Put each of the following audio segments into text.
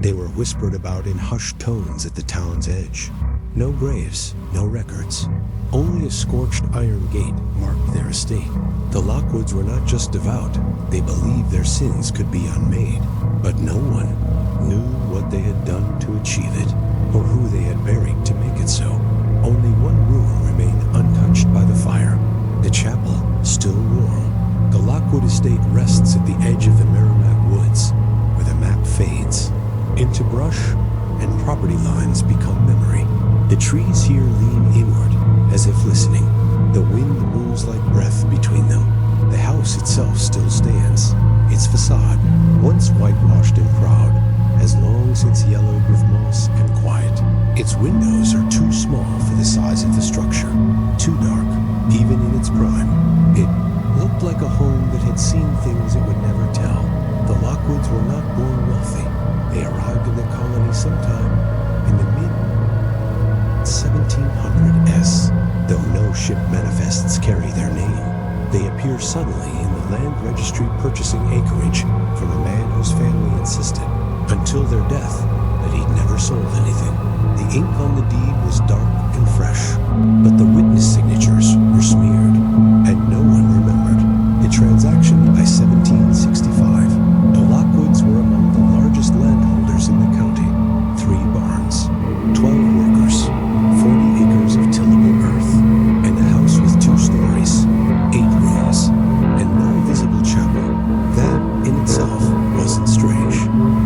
They were whispered about in hushed tones at the town's edge. No graves, no records. Only a scorched iron gate marked their estate. The Lockwoods were not just devout, they believed their sins could be unmade. But no one knew what they had done to achieve it, or who they had buried to make it so. Only one room remained untouched by the fire, the chapel still warm. The Lockwood Estate rests at the edge of the Merrimack Woods, where the map fades into brush and property lines become memory. The trees here lean inward, as if listening. The wind moves like breath between them. The house itself still stands, its facade, once whitewashed and proud, has long since yellowed with moss and quiet. Its windows are too small for the size of the structure, too dark, even in its prime. It looked like a home that had seen things it would never tell. The Lockwoods were not born wealthy. They arrived in the colony sometime in the mid-1700s. Though no ship manifests carry their name, they appear suddenly in the land registry purchasing acreage from a man whose family insisted, until their death, that he'd never sold anything. The ink on the deed was dark and fresh, but the witness signatures were smeared, and no one remembered the transaction. By 1765, the Lockwoods were among the largest landholders in the county. 3 barns, 12 workers, 40 acres of tillable earth, and a house with 2 stories, 8 rooms, and no visible chapel. That, in itself, wasn't strange.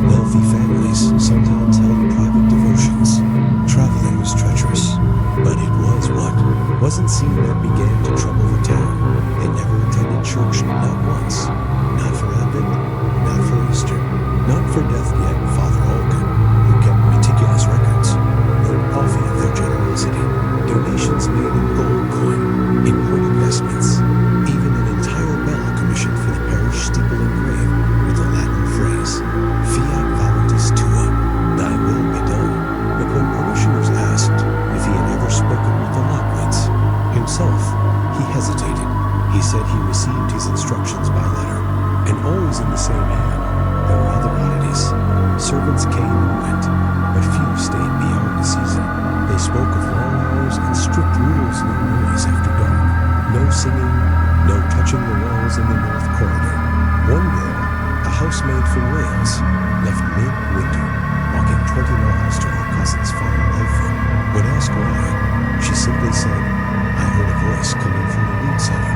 Wealthy families sometimes held private devotions. Traveling was treacherous, but it was what wasn't seen that began to trouble the town. They never attended church, not once. Not for Advent, not for Easter, not for death yet. Father Hale, who kept meticulous records, wrote often of their generosity. Donations made in gold coin, inward investments, even an entire bell commissioned for the parish steeple engraved with the Latin phrase, Fiat voluntas tua, thy will be done. But when parishioners asked if he had ever spoken with the Lockwoods himself, he hesitated. He said he received his instructions by letter, and always in the same hand. There were other oddities. Servants came and went, but few stayed beyond the season. They spoke of long hours and strict rules: no noise after dark, no singing, no touching the walls in the north corridor. One girl, a housemaid from Wales, left mid-winter, walking 20 miles to her cousin's farm in Lockwood. When asked why, she simply said, "I heard a voice coming from the root cellar,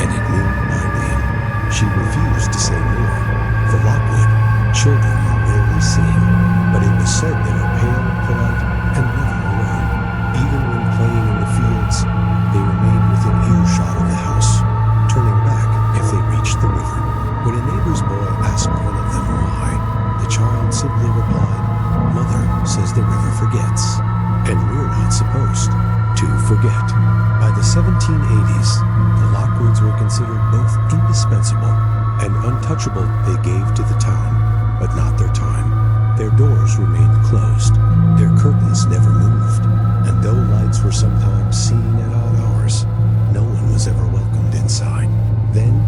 and it knew my name." She refused to say more. The Lockwood children were rarely seen, but it was said they were pale, polite, and never alone. Even when playing in the fields, they remained within earshot of the house, turning back if they reached the river. When a neighbor's boy asked one of them why, the child simply replied, "Mother says the river forgets, and we're not supposed to forget." By the 1780s, the Lockwoods were considered both indispensable and untouchable. They gave to the town, but not their time. Their doors remained closed, their curtains never moved, and though lights were sometimes seen at odd hours, no one was ever welcomed inside. Then,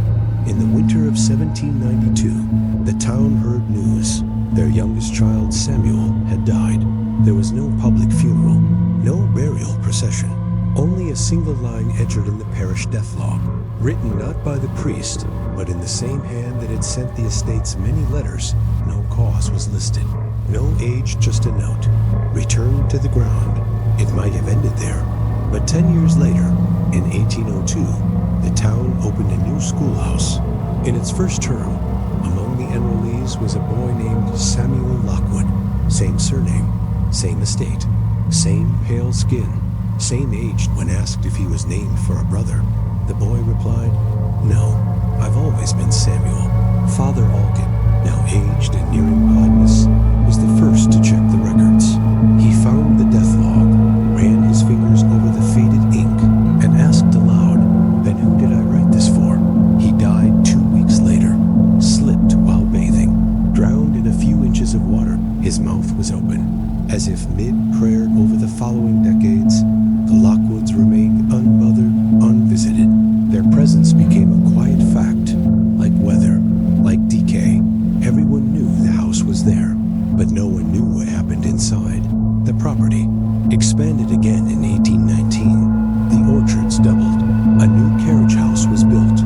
in the winter of 1792, the town heard news. Their youngest child, Samuel, had died. There was no public funeral, no burial procession, only a single line entered in the parish death log, written not by the priest, but in the same hand that had sent the estate's many letters. No cause was listed, no age, just a note. Returned to the ground. It might have ended there, but 10 years later, in 1802, the town opened a new schoolhouse. In its first term, among the enrollees was a boy named Samuel Lockwood. Same surname, same estate, same pale skin, same age. When asked if he was named for a brother, the boy replied, "No, I've always been Samuel." Father Hale, now aged and nearing blindness, was the first to check the records. He found the death log, ran his fingers over the faded ink, and asked aloud, "Then who did I write this for?" He died 2 weeks later, slipped while bathing, drowned in a few inches of water. His mouth was open, as if mid-prayer. Over the following decades, the Lockwoods remained unbothered, unvisited. Their presence became a quiet fact, like weather, like decay. Everyone knew the house was there, but no one one knew what happened inside. The property expanded again in 1819. The orchards doubled. A new carriage house was built,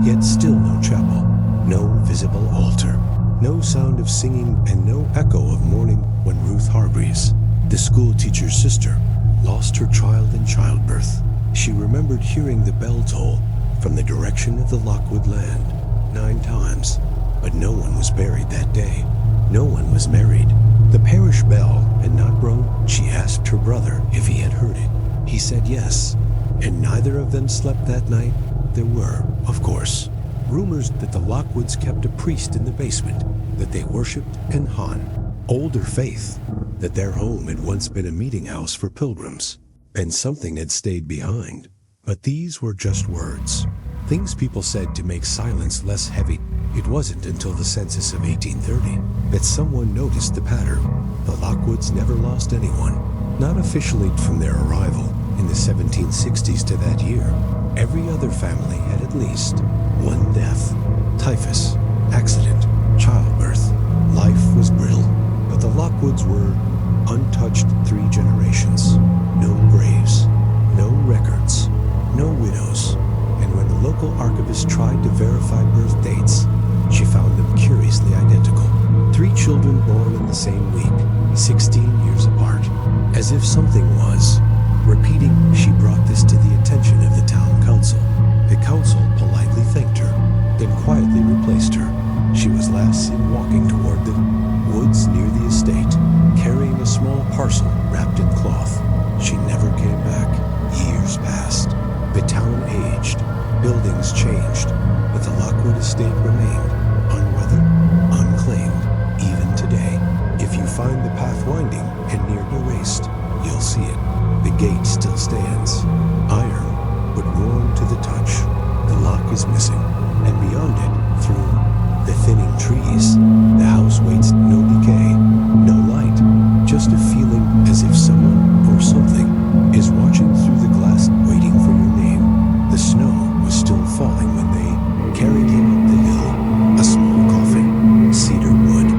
yet still no chapel, no visible altar, no sound of singing, and no echo of mourning when Ruth Hargreaves, the schoolteacher's sister, lost her child in childbirth. She remembered hearing the bell toll from the direction of the Lockwood land 9 times, but no one was buried that day. No one was married. The parish bell had not rung. She asked her brother if he had heard it. He said yes, and neither of them slept that night. There were, of course, rumors that the Lockwoods kept a priest in the basement, that they worshipped an older faith, that their home had once been a meeting house for pilgrims, and something had stayed behind. But these were just words, things people said to make silence less heavy. It wasn't until the census of 1830 that someone noticed the pattern. The Lockwoods never lost anyone, not officially from their arrival in the 1760s to that year. Every other family had at least one death: typhus, accident, childbirth. Life was brittle, but the Lockwoods were untouched 3 generations. No graves, no records, no widows. And when the local archivist tried to verify birth dates, she found them curiously identical. 3 children born in the same week, 16 years apart. As if something was repeating, she brought this to the attention of the town council. The council politely thanked her, then quietly replaced her. She was last seen walking toward the woods near the estate, carrying a small parcel wrapped in cloth. She never came back. Years passed. The town aged. Buildings changed. But the Lockwood Estate remained, unweathered, unclaimed, even today. If you find the path winding and near erased, you'll see it. The gate still stands, iron, but worn to the touch. The lock is missing, and beyond it, through the thinning trees, the house waits no decay, no light, just a feeling as if someone or something is watching through the glass, waiting for your name. The snow was still falling when they carried him up the hill. A small coffin, cedar wood,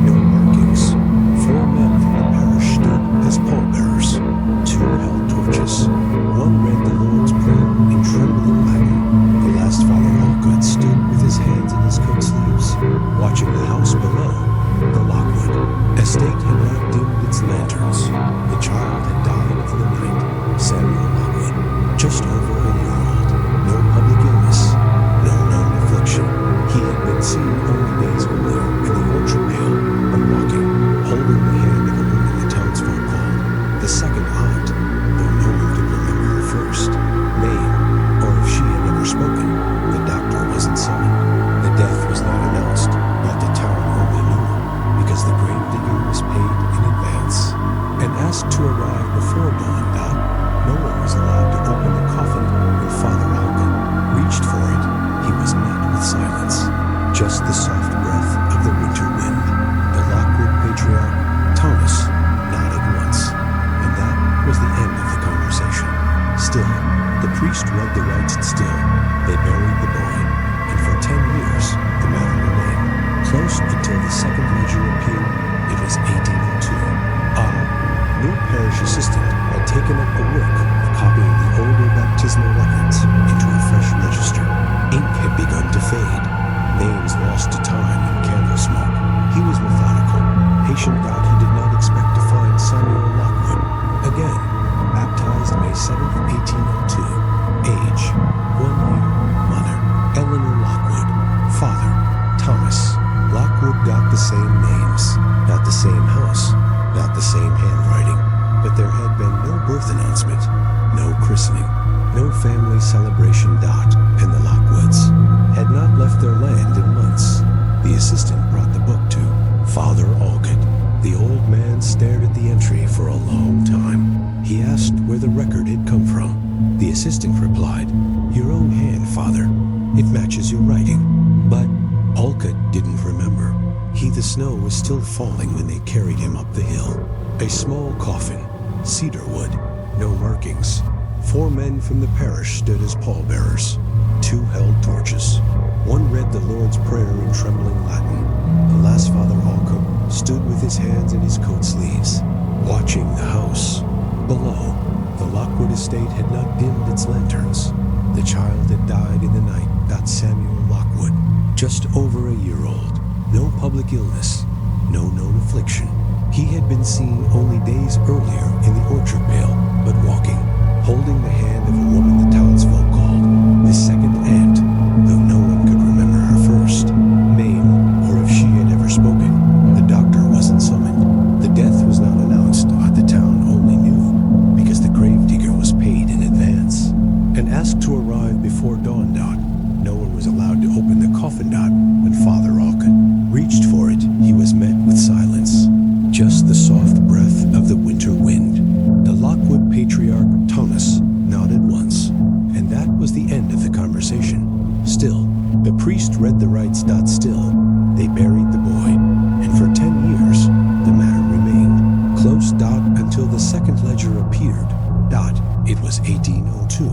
no markings. 4 men from the parish stood as pallbearers. 2 held torches. 1 read the Lord's Prayer in trembling Latin. The last Father Hale stood with his hands in his coat sleeves, watching the house below. The Lockwood Estate had not dimmed its lanterns. The child had died of the night. Samuel Lockwood, just over a year old. No public illness, no known affliction. He had been seen only days earlier in the orchard pail, unwalking, holding the hand of a woman the townsfolk called the second aunt, though no one could remember her first name, or if she had ever spoken. The doctor wasn't summoned. The death was not announced, but the town only knew, because the grave digger was paid in advance and asked to arrive before dawn. No one was allowed to open the coffin when Father Hale reached for it. He was met with silence, just the soft breath of the winter wind. The Lockwood patriarch, Thomas, nodded once, and that was the end of the conversation. Still, the priest read the rites still. They buried the boy, and for 10 years, the matter remained closed until the second ledger appeared. It was 1802. New parish assistant had taken up the work of copying the older baptismal records into a fresh register. Ink had begun to fade, names lost to time and candle smoke. He was methodical, patient doubt he did not expect to find Samuel Lockwood. Again, baptized May 7th, 1802. Age, 1 year. Mother, Eleanor Lockwood. Father, Thomas. Lockwood got the same names, not the same house, not the same handwriting, but there had been no birth announcement, no christening, no family celebration. And the Lockwoods had not left their land in months. The assistant brought the book to Father Hale. The old man stared at the entry for a long time. He asked where the record had come from. The assistant replied, "Your own hand, Father. It matches your writing." But Hale didn't remember. The snow was still falling when they carried him up the hill. A small coffin, cedar wood, no markings. 4 men from the parish stood as pallbearers. 2 held torches. 1 read the Lord's Prayer in trembling Latin. The last Father Hale stood with his hands in his coat sleeves, watching the house. Below, the Lockwood Estate had not dimmed its lanterns. The child had died in the night. Samuel Lockwood, just over a year old. No public illness, no known affliction. He had been seen only days earlier in the orchard pale, but walking, holding the hand of a woman the townsfolk called his second aunt, though no one could remember her first name, or if she had ever spoken. The doctor wasn't summoned. The death was not announced. The town only knew because the gravedigger was paid in advance and asked to arrive before dawn. No one was allowed to open the coffin. When Father Hale reached for it, he was met with silence. Just the soft breath of the winter wind. The Lockwood patriarch, Thomas, nodded once, and that was the end of the conversation. Still, the priest read the rites. Still, they buried the boy, and for 10 years, the matter remained close. Until the second ledger appeared. It was 1802.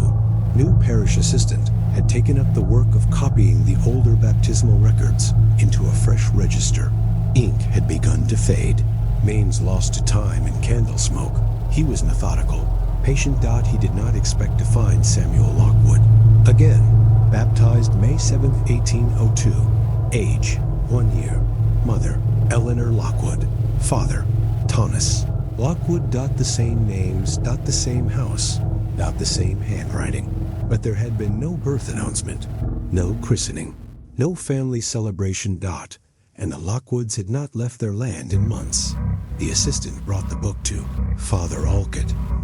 New parish assistant had taken up the work of copying the older baptismal records into a fresh register. Ink had begun to fade. Mains lost to time and candle smoke. He was methodical. Patient. He did not expect to find Samuel Lockwood. Again, baptized May 7, 1802. Age, 1 year. Mother, Eleanor Lockwood. Father, Thomas. Lockwood. The same names. The same house. The same handwriting. But there had been no birth announcement, no christening, no family celebration. And the Lockwoods had not left their land in months. The assistant brought the book to Father Hale.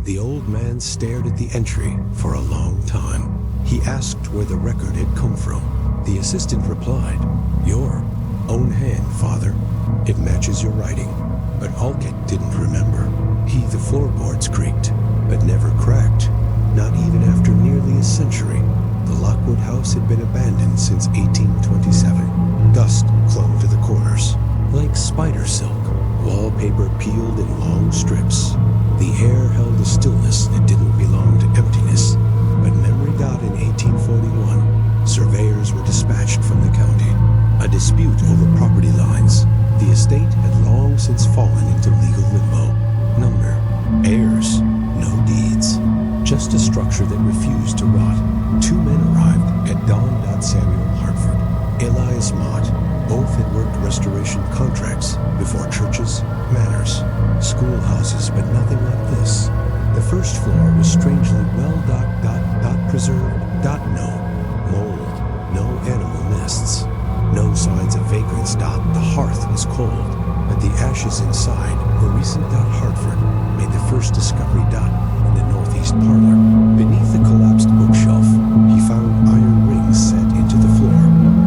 The old man stared at the entry for a long time. He asked where the record had come from. The assistant replied, "Your own hand, Father. It matches your writing." But Hale didn't remember. The floorboards creaked, but never cracked. Not even after nearly a century. The Lockwood house had been abandoned since 1827. Dust clung to the corners, like spider silk. Wallpaper peeled in long strips. The air held a stillness that didn't belong to emptiness. But memory. In 1841, surveyors were dispatched from the county. A dispute over property lines. The estate had long since fallen into legal limbo. Number, heirs, no deeds. Just a structure that refused to rot. 2 men arrived at dawn. Samuel Hartford, Elias Mott. Both had worked restoration contracts before churches, manors, schoolhouses, but nothing like this. The first floor was strangely well preserved. No mold, no animal nests, no signs of vagrants. The hearth was cold, but the ashes inside were recent. Hartford made the first discovery. In the northeast parlor, beneath the collapsed bookshelf, he found iron rings set into the floor,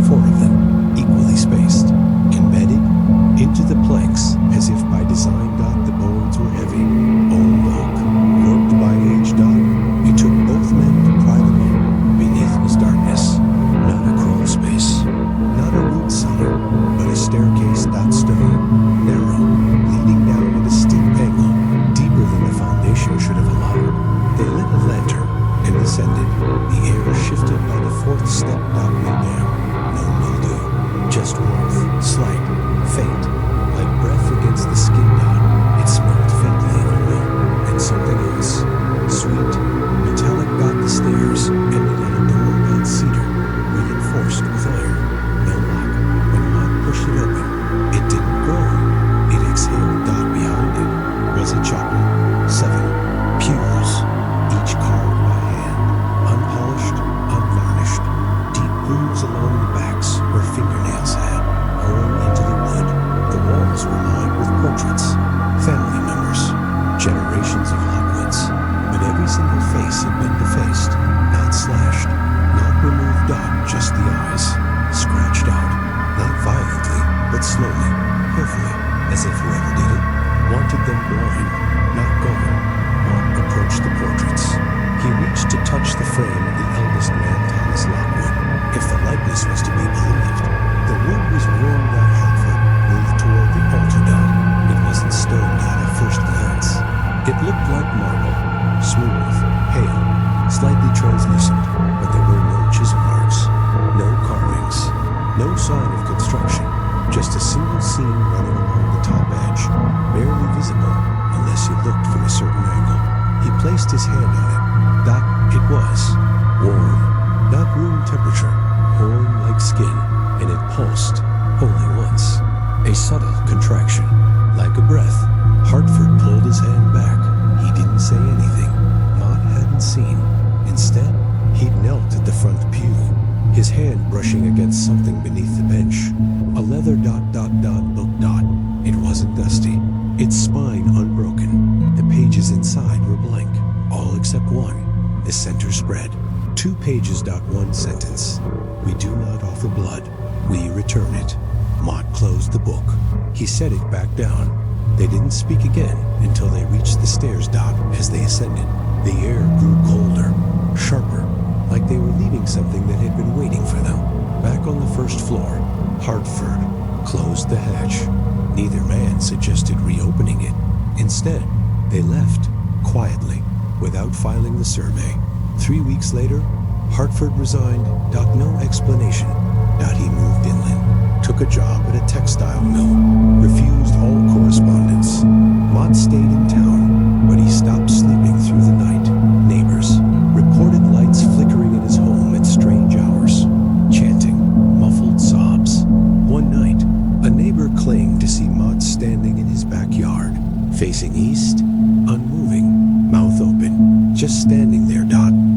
4 of them, equally spaced, embedded into the planks as if by design. The boards were heavy, old oak, warped by age. It took both men to pry them up. Beneath was darkness, not a crawl space, not a root cellar, but a staircase. Stone, narrow, leading down at a steep angle, deeper than the foundation should have allowed. They lit a lantern and descended. The air shifted by the 4th step. Mid-air. No mildew, just warmth, slight, faint, like breath against the skin. It smelled faintly of oil and something else. Sweet, metallic. The stairs ended at a door. Cedar, reinforced with iron. No lock. When Mott pushed it open, it didn't grow. It exhaled. Behind it was a chapel. 7 pews, each carved by hand, unpolished, unvarnished. Deep grooves along the backs where fingernails had worn into the wood. The walls were lined with portraits, family members, generations of Lockwoods. But every single face had been defaced, not slashed, not removed. Just the eyes, scratched out, not violently, but slowly, carefully, as if whoever did it wanted them blind, not gone. Mott approached the portraits. He reached to touch the frame of the eldest man, Thomas Lockwood. If the likeness was to be believed, the wood was worn. Hartford moved toward the altar. It wasn't stone. At first glance, it looked like marble, smooth, pale, slightly translucent, but there were no chisel marks, no carvings, no sign of construction. Just a single seam running along the top edge, barely visible unless you looked from a certain angle. He placed his hand on it. It was warm, not room temperature, warm like skin, and it pulsed only once. A subtle contraction, like a breath. Hartford pulled his hand back. He didn't say anything. Mott hadn't seen. Instead, he'd knelt at the front pew, his hand brushing against something beneath the bench. A leather book. It wasn't dusty, its spine unbroken. The pages inside were blank, all except one, the center spread. 2 pages. 1 sentence. We do not offer blood. We return it. Mott closed the book. He set it back down. They didn't speak again until they reached the stairs. As they ascended, the air grew colder, sharper, like they were leaving something that had been waiting for them. Back on the first floor, Hartford closed the hatch. Neither man suggested reopening it. Instead, they left, quietly, without filing the survey. 3 weeks later, Hartford resigned. No explanation. He moved inland, took a job at a textile mill, refused all correspondence. Mott stayed in town, but he stopped sleeping through the night. Neighbors reported lights flickering in his home at strange hours, chanting, muffled sobs. One night, a neighbor claimed to see Mott standing in his backyard, facing east, unmoving, mouth open, just standing there.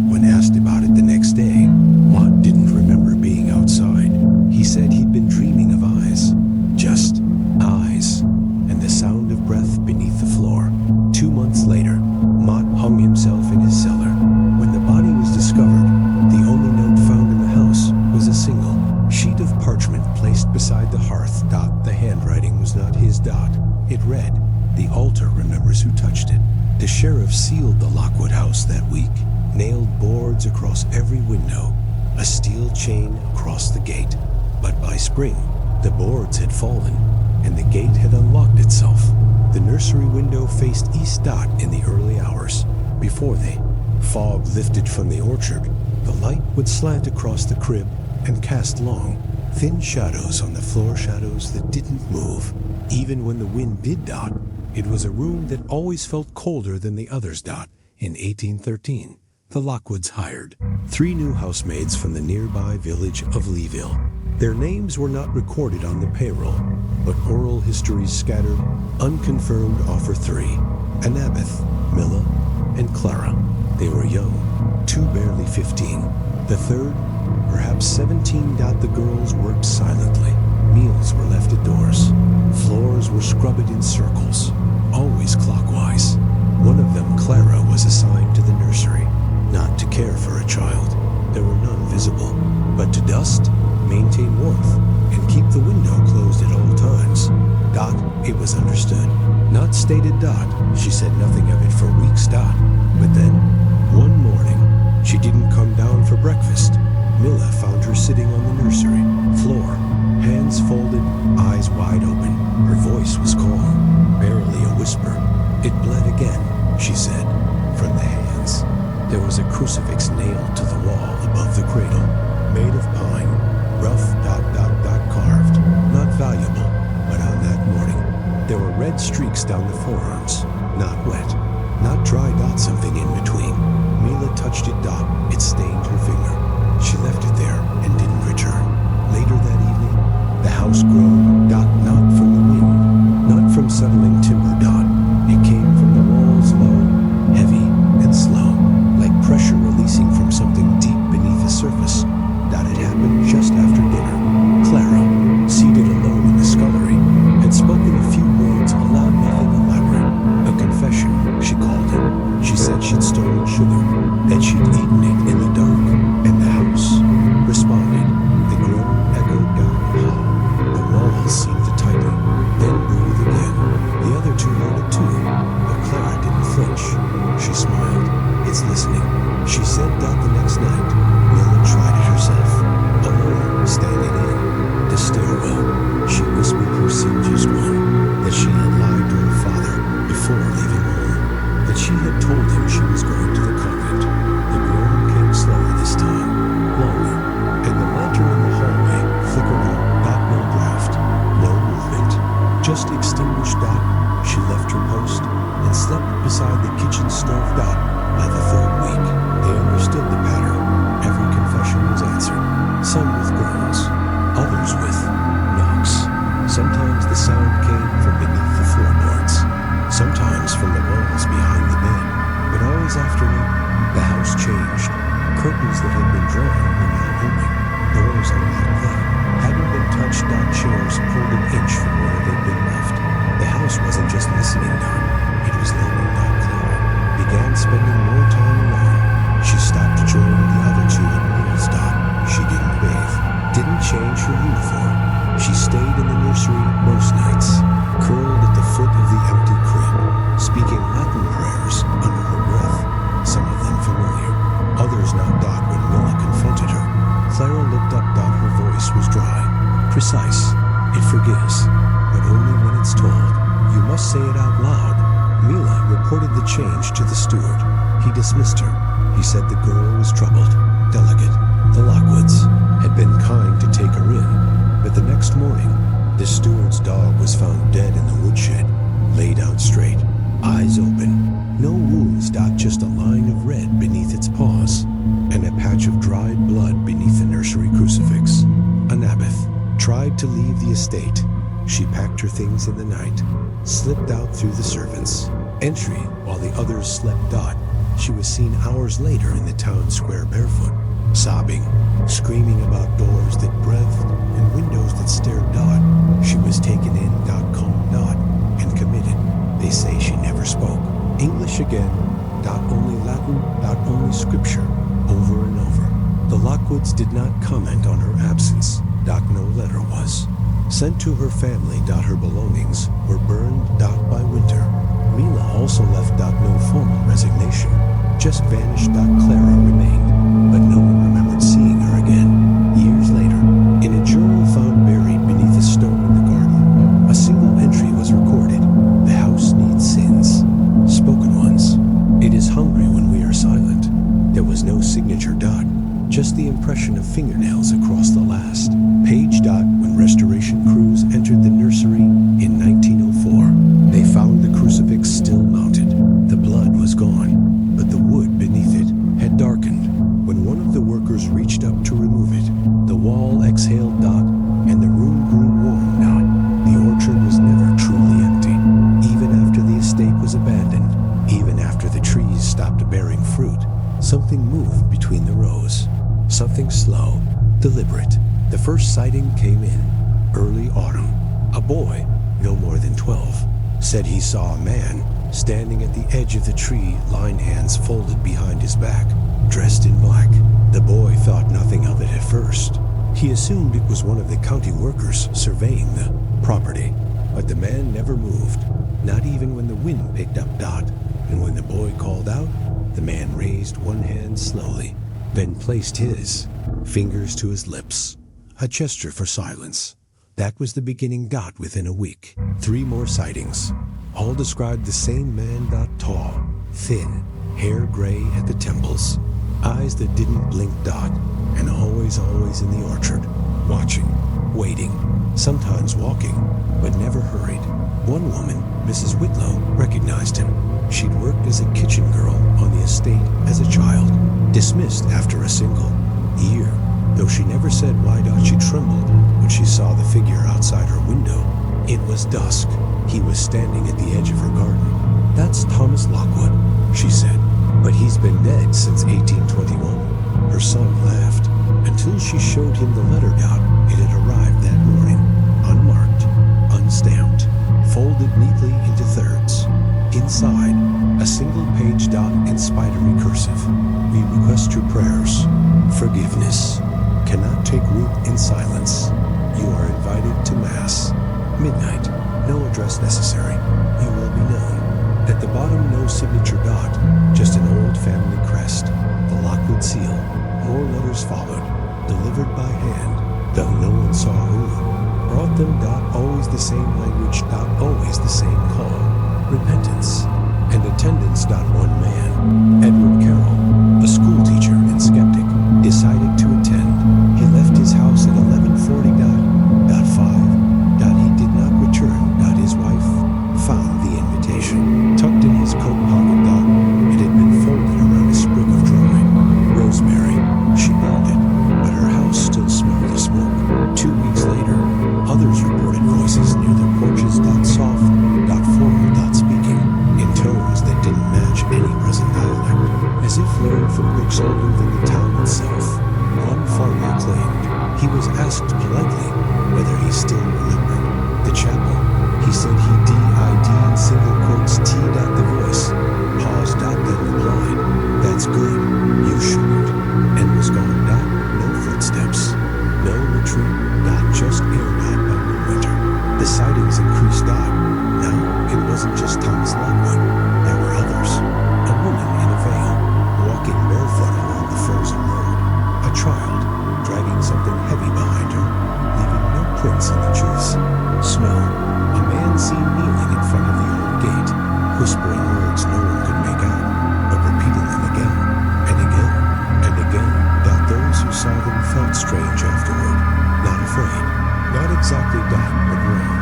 When asked about it the next day, Mott didn't remember being outside. He said he'd been dreaming of eyes, just eyes, and the sound of breath beneath the floor. 2 months later, Mott hung himself in his cellar. When the body was discovered, the only note found in the house was a single sheet of parchment placed beside the hearth. The handwriting was not his. It read, "The altar remembers who touched it." The sheriff sealed the Lockwood house that week, nailed boards across every window, a steel chain across the gate. But by spring, the boards had fallen, and the gate had unlocked itself. The nursery window faced east. In the early hours, before the fog lifted from the orchard, the light would slant across the crib and cast long, thin shadows on the floor, shadows that didn't move. Even when the wind did. It was a room that always felt colder than the others. In 1813, the Lockwoods hired 3 new housemaids from the nearby village of Leeville. Their names were not recorded on the payroll, but oral histories scattered, unconfirmed, offer 3: Annabeth, Milla, and Clara. They were young, 2 barely 15. The third, perhaps 17. The girls worked silently. Meals were left at doors. Floors were scrubbed in circles, always clockwise. One of them, Clara, was assigned to the nursery, not to care for a child. There were none visible, but to dust, maintain warmth, and keep the window closed at all times. It was understood. Not stated. She said nothing of it for weeks. But then, one morning, she didn't come down for breakfast. Milla found her sitting on the nursery floor, hands folded, eyes wide open. Her voice was calm, barely a whisper. "It bled again," she said, from the hands. There was a crucifix nailed to the wall above the cradle, made of pine, rough, carved, not valuable, but on that morning, there were red streaks down the forearms, not wet, not dry. Something in between. Milla touched it. It stained her finger. She left it there and didn't return. Later that evening, the house groaned. Not from the wind, not from settling timber. It came from the walls, low, heavy, and slow, like pressure releasing from something deep beneath the surface. It happened just after dinner. Clara, seated alone in the scullery, had spoken a few words aloud, nothing elaborate. A confession, she called it. She said she'd stolen sugar, that she'd eaten it in the dark, and the house responded. The groan echoed down the hall. The walls seemed to tighten, then breathe again. The other 2 heard it too, but Clara didn't flinch. She smiled. "It's listening," she said. The next night, Milla tried it herself, alone, standing in the stairwell. She whispered her scene just one, that she had lied to her father before leaving home, that she had told him she was going to the convent. The groan came slower this time, longer, and the lantern in the hallway flickered out. No draft, no beside the kitchen stove dot by the third week. They understood the pattern. Every confession was answered, some with groans, others with knocks. Sometimes the sound came from beneath the floorboards, sometimes from the walls behind the bed. But always afternoon, the house changed. Curtains that had been drawn were now open. Doors unlocked that hadn't been touched. Chairs pulled an inch from where they'd been left. The house wasn't just listening. It was learning. Clara began spending more time alone. She stopped joining the other two at meals. She didn't bathe, didn't change her uniform. She stayed in the nursery most nights, curled at the foot of the empty crib, speaking Latin prayers under her breath, some of them familiar, others not. When Milla confronted her, Clara looked up. Her voice was dry, precise. It forgives, but only when it's told. You must say it out loud. Milla reported the change to the steward. He dismissed her. He said the girl was troubled, delicate. The Lockwoods had been kind to take her in, but the next morning, the steward's dog was found dead in the woodshed, laid out straight, eyes open, no wounds. Just a line of red beneath its paws, and a patch of dried blood beneath the nursery crucifix. Annabeth tried to leave the estate. She packed her things in the night, slipped out through the servants' entry while the others slept. She was seen hours later in the town square barefoot, sobbing, screaming about doors that breathed and windows that stared. She was taken in. Calm. And committed. They say she never spoke English again. Only Latin. Only scripture. Over and over. The Lockwoods did not comment on her absence. No letter was sent to her family. Her belongings were burned. By winter. Milla also left. No formal resignation. Just vanished. Clara remained, but no one remembered seeing her again. Years later, in a journal found buried beneath a stone in the garden, a single entry was recorded. The house needs sins, spoken ones. It is hungry when we are silent. There was no signature. Just the impression of fingernails across the last page. When restoration crews entered the nursery in 1904, they found the crucifix still mounted. The blood was gone, but the wood beneath it had darkened. When one of the workers reached up to remove it, the wall exhaled. And the room grew warm. The orchard was never truly empty. Even after the estate was abandoned, even after the trees stopped bearing fruit, something moved between the rows. Something slow, deliberate. The first sighting came in early autumn. A boy, no more than 12, said he saw a man standing at the edge of the tree, line hands folded behind his back, dressed in black. The boy thought nothing of it at first. He assumed it was one of the county workers surveying the property, but the man never moved, not even when the wind picked up. And when the boy called out, the man raised one hand slowly, then placed his fingers to his lips, a gesture for silence. That was the beginning. Within a week, 3 more sightings. All described the same man. Tall, thin, hair gray at the temples, eyes that didn't blink. And always in the orchard, watching, waiting, sometimes walking, but never hurried. One woman, Mrs. Whitlow, recognized him. She'd worked as a kitchen girl on the estate as a child, dismissed after a single year. Though she never said why. She trembled when she saw the figure outside her window. It was dusk. He was standing at the edge of her garden. That's Thomas Lockwood, she said, but he's been dead since 1821. Her son laughed, until she showed him the letter. It had arrived that morning, unmarked, unstamped, folded neatly into thirds. Inside, a single page. In spidery cursive. We request your prayers. Forgiveness cannot take root in silence. You are invited to Mass. Midnight. No address necessary. You will be known. At the bottom, no signature. Just an old family crest. The Lockwood seal. More letters followed, delivered by hand, though no one saw who brought them. Always the same language. Always the same call. Repentance and attendance. One man, Edward Carroll, a school teacher and skeptic, decided to attend. He left his house at 11:40. 5. He did not return. His wife found the invitation tucked in his coat pocket. whispering words no one could make out, but repeating them again and again and again. Those who saw them felt strange afterward, not afraid, not exactly dark, but warm,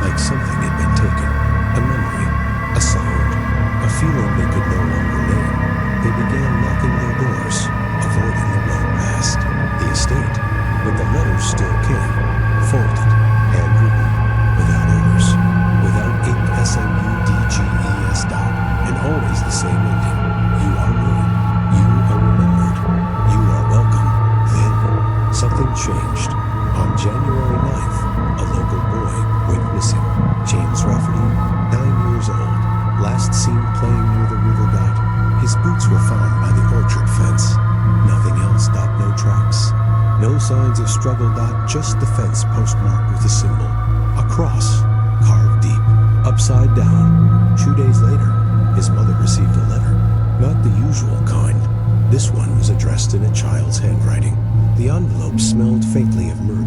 like something had been taken, a memory, a sound, a feeling they could no longer name. They began locking their doors, avoiding the road past the estate, but the letters still came, folded, handwritten, without orders, without ink SMUDGES dot, and always the same ending. You are known, you are remembered, you are welcome. Then, something changed. On January 9th, a local boy went missing. James Rafferty, 9 years old, last seen playing near the river. His boots were found by the orchard fence. Nothing else. No tracks. No signs of struggle. Just the fence postmarked with a symbol. A cross, carved deep, upside down. 2 days later, his mother received a letter. Not the usual kind. This one was addressed in a child's handwriting. The envelope smelled faintly of myrrh.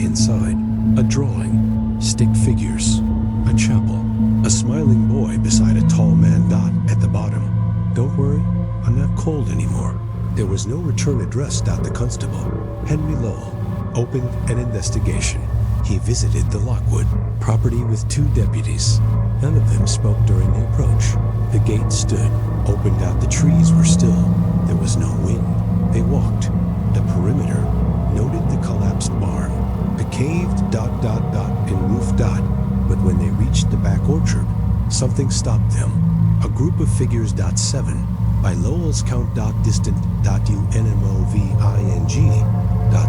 Inside, a drawing, stick figures, a chapel, a smiling boy beside a tall man. At the bottom, "Don't worry, I'm not cold anymore." There was no return address. The constable, Henry Lowell, opened an investigation. He visited the Lockwood property with 2 deputies. None of them spoke during the approach. The gate stood, opened. The trees were still. There was no wind. They walked. The perimeter, noted the collapsed barn, the caved ... and roof ... But when they reached the back orchard, something stopped them. A group of figures. 7, by Lowell's count. Distant. UNMOVING.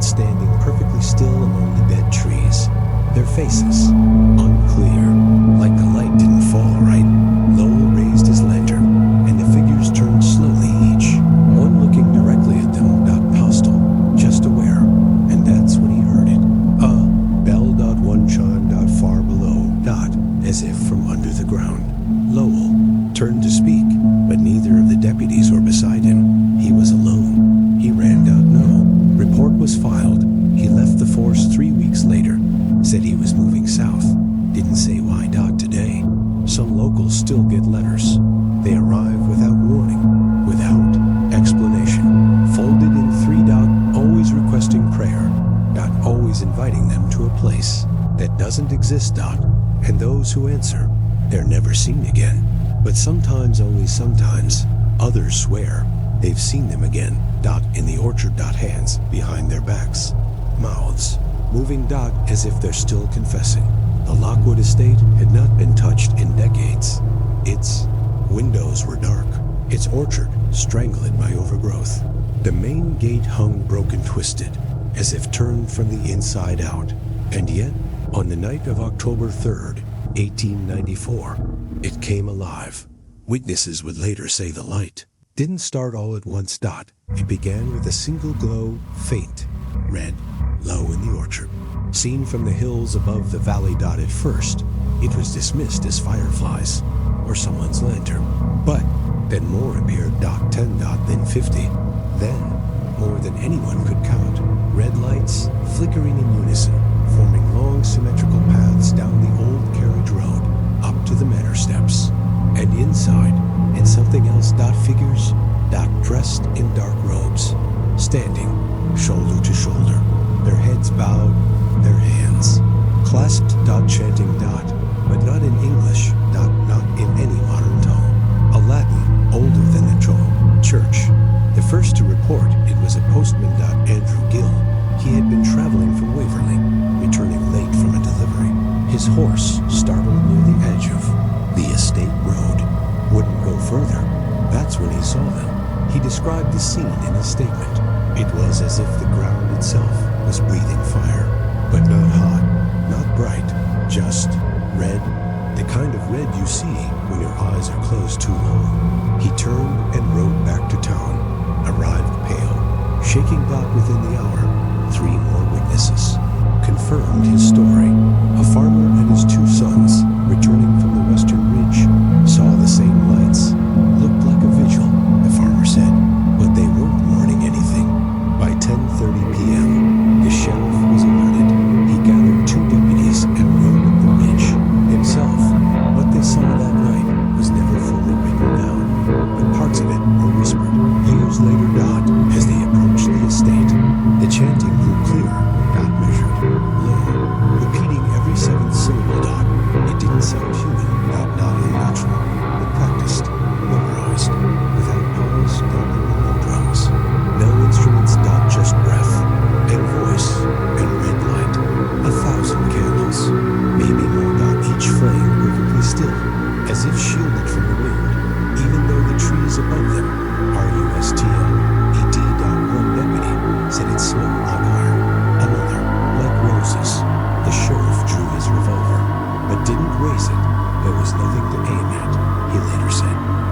Standing perfectly still among the dead trees. Their faces, unclear, like the light didn't fall right. Lowell raised his lantern, and the figures turned slowly each, one looking directly at them. Hostile, just aware, and that's when he heard it. Bell. One chime. Far below. As if from under the ground. Lowell turned to speak, but neither of the deputies were beside him. He was alone. He ran. No. Report was filed. He left the force 3 weeks later. Said he was moving south. Didn't say why. Today, some locals still get letters. They arrive without warning, without explanation. Folded in 3. Always requesting prayer. Always inviting them to a place that doesn't exist. And those who answer, they're never seen again. But sometimes, only sometimes, others swear they've seen them again. In the orchard. Hands behind their backs. Mouths moving. As if they're still confessing. The Lockwood Estate had not been touched in decades. Its windows were dark. Its orchard strangled by overgrowth. The main gate hung broken, twisted, as if turned from the inside out. And yet, on the night of October 3rd, 1894, it came alive. Witnesses would later say the light didn't start all at once. It began with a single glow, faint, red, low in the orchard. Seen from the hills above the valley. At first, it was dismissed as fireflies or someone's lantern. But then more appeared. 10. Then 50. Then, more than anyone could count. Red lights flickering in unison, forming long symmetrical paths down the old carriage road, up to the manor steps. And inside, and something else. Figures, dressed in dark robes, standing shoulder to shoulder, their heads bowed, their hands clasped. Chanting. But not in English. Not in any modern tongue. A Latin older than the church. The first to report it was a postman. Andrew Gill. He had been traveling from Waverly, returning late from a delivery. His horse startled near the edge of the estate road. Wouldn't go further. That's when he saw them. He described the scene in his statement. It was as if the ground itself was breathing fire, but not hot, not bright, just red, the kind of red you see when your eyes are closed too long. He turned and rode back to town, arrived pale, shaking. Within the hour, 3 more witnesses confirmed his story. A farmer and his 2 sons, returning from the western ridge, saw the same lights. Looked like a vigil, the farmer said, but they weren't mourning anything. By 10:30 p.m., the sheriff was alerted. He gathered 2 deputies and rode up the ridge himself. What they saw that night was never fully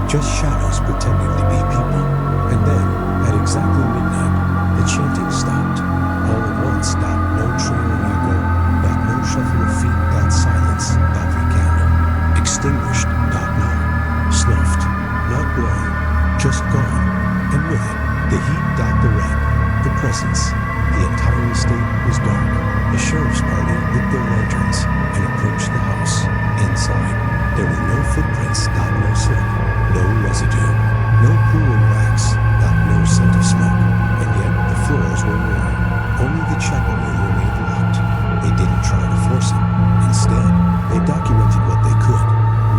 just shadows pretending to be people. And then, at exactly midnight, the chanting stopped. All at once, no trailing echo, no shuffle of feet, silence, recandle. Extinguished, no. Snuffed, not blown, just gone. And with it, the heat, the red, the presence. The entire estate was dark. The sheriff's party lit their lanterns and approached the house. Inside, there were no footprints, no soot, no residue, no pooling wax, no scent of smoke, and yet the floors were warm. Only the chapel room remained locked. They didn't try to force it. Instead, they documented what they could.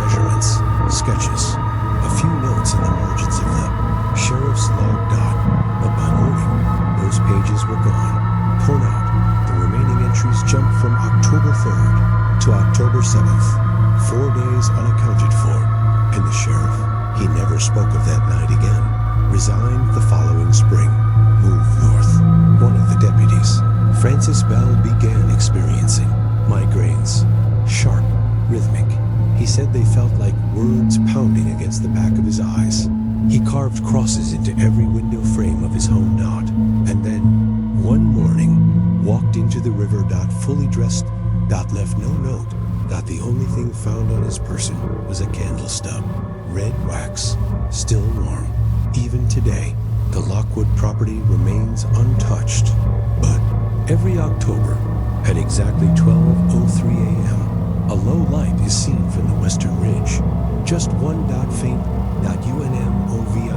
Measurements, sketches, a few notes in the margins of the sheriff's log. But by morning, those pages were gone, torn out. The remaining entries jumped from October 3rd to October 7th, 4 days unaccounted for. And the sheriff, he never spoke of that night again, resigned the following spring, moved north. One of the deputies, Francis Bell, began experiencing migraines, sharp, rhythmic. He said they felt like words pounding against the back of his eyes. He carved crosses into every window frame of his home. And then, one morning, walked into the river. Fully dressed. Left no note. The only thing found on his person was a candle stub, red wax, still warm. Even today, the Lockwood property remains untouched. But every October, at exactly 12:03 a.m., a low light is seen from the western ridge. Just one faint, UNMOVING,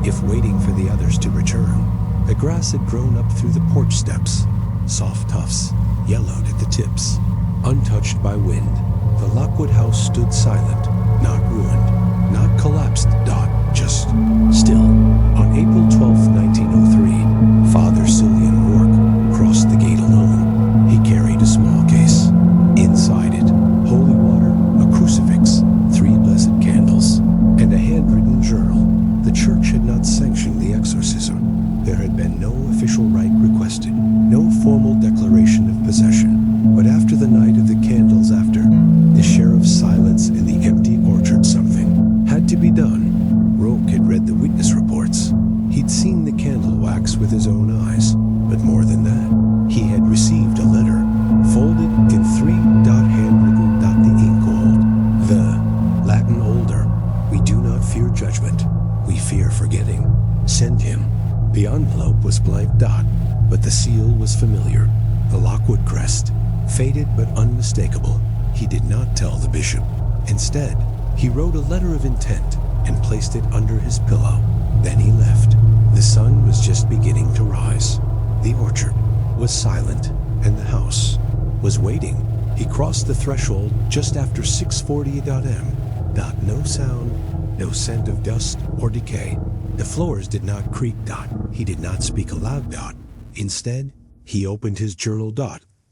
if waiting for the others to return. The grass had grown up through the porch steps, soft tufts, yellowed at the tips. Untouched by wind, the Lockwood house stood silent, not ruined, not collapsed, just still. On April 12, 1903, Father Cillian Rourke crossed the gate alone. He carried a small case. Inside it, holy water, a crucifix, 3 blessed candles, and a handwritten journal. The church had not sanctioned the exorcism. There had been no official rite requested, no formal declaration of possession. But after the night of the candles the sheriff's silence in the empty orchard, something had to be done. Rourke had read the witness reports. He'd seen the candle wax with his own eyes. But more than that, he had received a letter, folded in 3 handwritten the ink gold. The Latin older, we do not fear judgment, we fear forgetting. Send him. The envelope was blank, but the seal was familiar. The Lockwood crest, faded but unmistakable. He did not tell the bishop. Instead, he wrote a letter of intent and placed it under his pillow. Then he left. The sun was just beginning to rise. The orchard was silent, and the house was waiting. He crossed the threshold just after 6:40 a.m. No sound, no scent of dust or decay. The floors did not creak. He did not speak aloud. Instead, he opened his journal.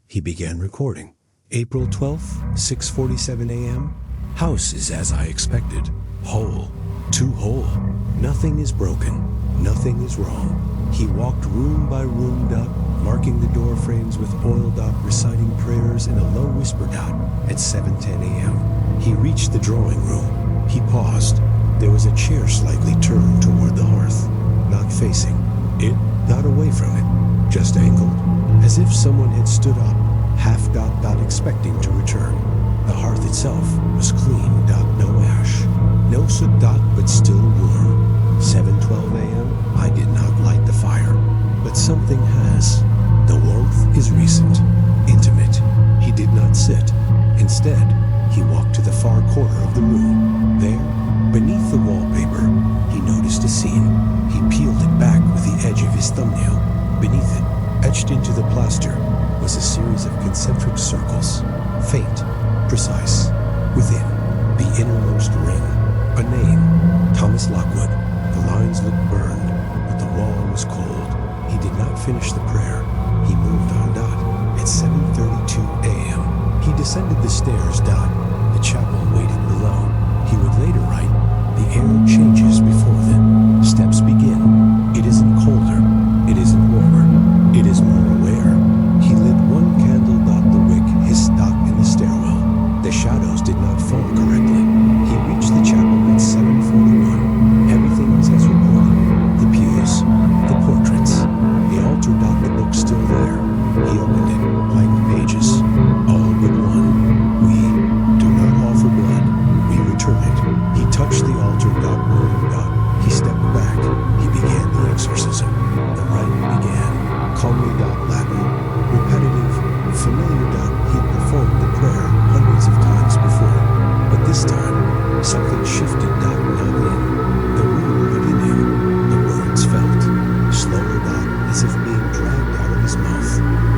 He began recording. April 12th, 6:47 a.m. House is as I expected. Whole. Too whole. Nothing is broken. Nothing is wrong. He walked room by room. Marking the door frames with oil. Reciting prayers in a low whisper. At 7:10 a.m. He reached the drawing room. He paused. There was a chair slightly turned toward the hearth. Not facing it, not away from it. Just angled. As if someone had stood up, half expecting to return. The hearth itself was clean. No ash. No soot. But still warm. 7:12 a.m. I did not light the fire. But something has. The warmth is recent, intimate. He did not sit. Instead, he walked to the far corner of the room. There, beneath the wallpaper, he noticed a scene. He peeled it back with the edge of his thumbnail. Beneath it, etched into the plaster, was a series of concentric circles, faint, precise. Within, the innermost ring, a name, Thomas Lockwood. The lines looked burned, but the wall was cold. He did not finish the prayer. He moved on. At 7:32 a.m., he descended the stairs. The chapel waited below. He would later write, the air changes before the steps begin. It isn't colder. It isn't warmer. It is more aware. He lit one candle. The wick hissed in the stairwell. The shadows did not fall correctly. He reached the chapel at 7. approached the altar, whirling, he stepped back. He began the exorcism. The rite began. Calmly, Latin, repetitive, familiar. He'd performed the prayer hundreds of times before. But this time, something shifted. Not in. The room within him. The words felt. Slower, as if being dragged out of his mouth.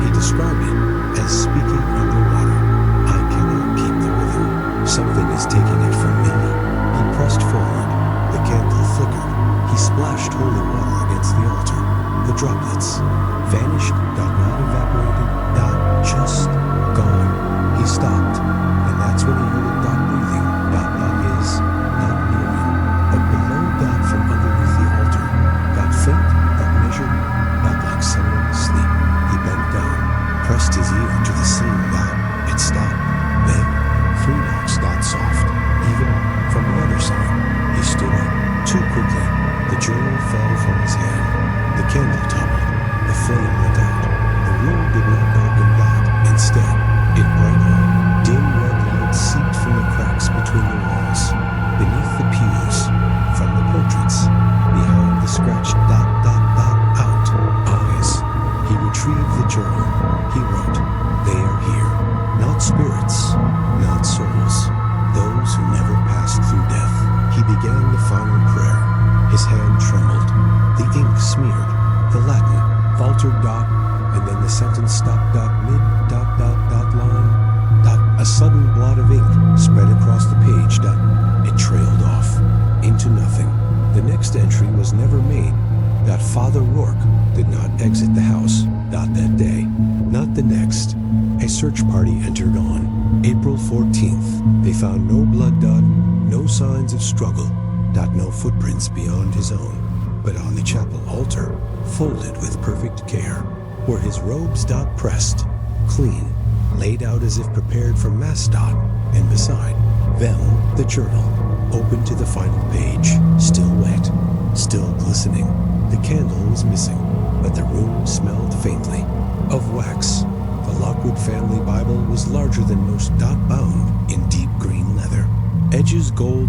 He described it as speaking underwater. I cannot keep the rhythm. Something is taking it from me. He pressed forward. The candle flickered. He splashed holy water against the altar. The droplets vanished, not evaporated, just gone. He stopped, and that's when he heard breathing. Is not near him, but below. From underneath the altar. Faint, but measured, like someone asleep. He bent down, pressed his ear to the scene. It stopped. Then, 3 knocks. Soft, even from the other side. He stood up too quickly. The journal fell from his hand. The candle toppled. The flame went out. The room did not darken. Instead, it brightened. Dim red light seeped from the cracks between the walls. Beneath the pews, from the portraits, behind the scratched out eyes. He retrieved the journal. He wrote, "They are here, not spirits, not souls, those who never passed through death." He began the final prayer. His hand trembled. The ink smeared. The Latin faltered. And then the sentence stopped. Mid. Line. A sudden blot of ink spread across the page. It trailed off into nothing. The next entry was never made. Father Rourke did not exit the house. That day. Not the next. A search party entered on April 14th. They found no blood. No signs of struggle. No footprints beyond his own. But on the chapel altar, folded with perfect care, were his robes. Pressed, clean, laid out as if prepared for mass. And beside, vellum, the journal, open to the final page, still wet, still glistening. The candle was missing, but the room smelled faintly of wax. The Lockwood family Bible was larger than most. Bound in deep green leather. Edges gold.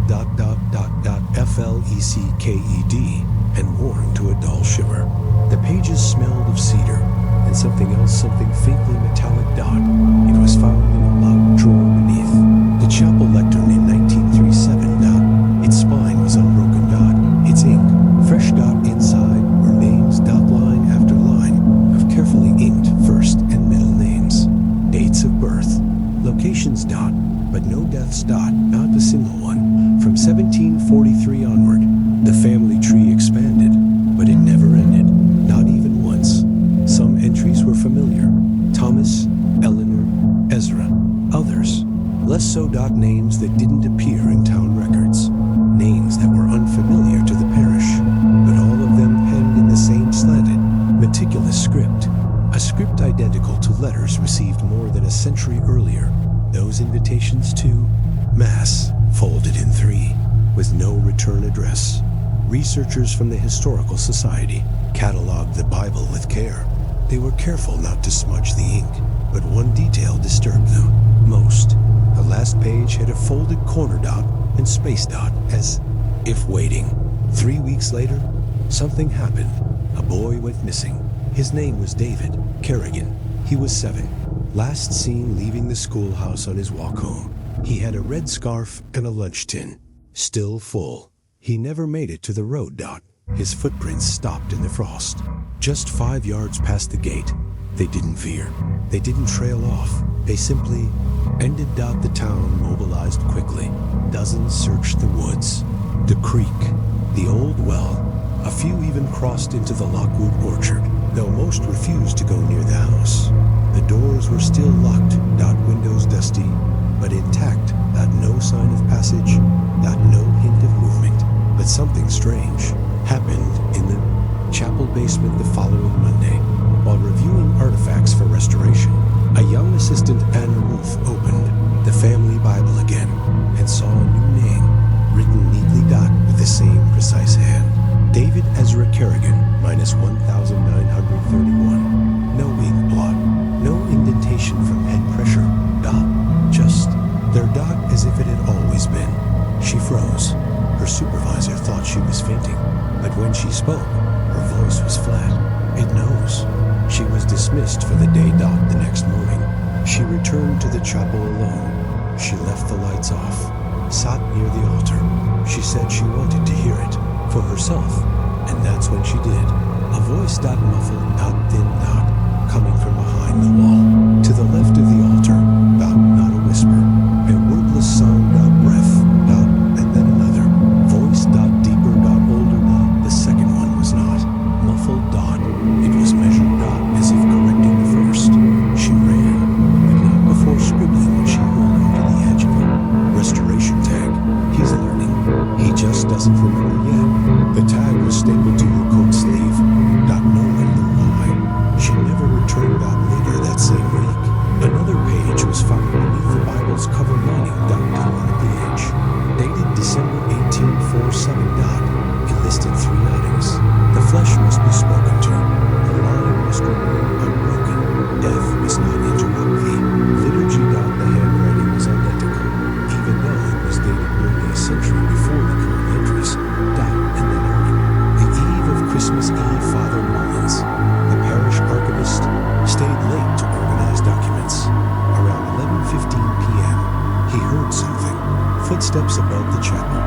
FLECKED, and worn to a dull shimmer. The pages smelled of cedar and something else, something faintly metallic. It was found in a loud drawer beneath. The chapel lectern in 1937. Its spine was unbroken. Its ink fresh. Inside were names. Line after line of carefully inked first and middle names. Dates of birth, locations. But no deaths. Not a single one. From 1743 onward, the family tree expanded, but it never ended. Not even once. Some entries were familiar. Thomas, Eleanor, Ezra. Others, less so. Names that didn't appear in town records. Names that were unfamiliar to the parish, but all of them penned in the same slanted, meticulous script. A script identical to letters received more than a century earlier. Those invitations to Mass, folded in 3, with no return address. Researchers from the Historical Society cataloged the Bible with care. They were careful not to smudge the ink, but one detail disturbed them most. The last page had a folded corner. And space. As if waiting. 3 weeks later, something happened. A boy went missing. His name was David Kerrigan. He was 7. Last seen leaving the schoolhouse on his walk home. He had a red scarf and a lunch tin, still full. He never made it to the road. His footprints stopped in the frost. Just 5 yards past the gate. They didn't veer. They didn't trail off. They simply ended. The town mobilized quickly. Dozens searched the woods, the creek, the old well. A few even crossed into the Lockwood orchard, though most refused to go near the house. The doors were still locked. Windows dusty, but intact. No sign of passage. No hint of movement. But something strange happened in the chapel basement the following Monday. While reviewing artifacts for restoration, a young assistant, Anna Ruth, opened the family Bible again and saw a new name written neatly. With the same precise hand. David Ezra Kerrigan, minus 1,931. No ink blot, no indentation from pen pressure. Just their. As if it had always been. She froze. Her Her supervisor thought she was fainting, but when she spoke, her voice was flat. It knows. She was dismissed for the day. The next morning, she returned to the chapel alone. She left the lights off, sat near the altar. She said she wanted to hear it for herself, and that's when she did. A voice muffled, thin, coming from behind the wall. To the left of the altar, not a whisper. A wordless sound, breath, and then another. Voice, deeper, older, the second one was not. Muffled, it was measured, as if correcting the first. She ran, but not before scribbling what she heard onto the edge of it. Restoration tag. He's learning. He just doesn't remember yet. The tag was stapled to your coat sleeve. No one knew why. She never returned later that same week. Another page was found beneath the Bible's cover lining, torn at the edge. Dated December 1847, It listed 3 items. The flesh must be spoken to. The line must remain unbroken. Death must not interrupt thee. Liturgy, the handwriting was identical, even though it was dated nearly a century before the current entries. And then the eve of Christmas Eve, Father Mullins, the parish archivist, stayed late to organize documents. Around 11:15 p.m., he heard something. Footsteps above the chapel.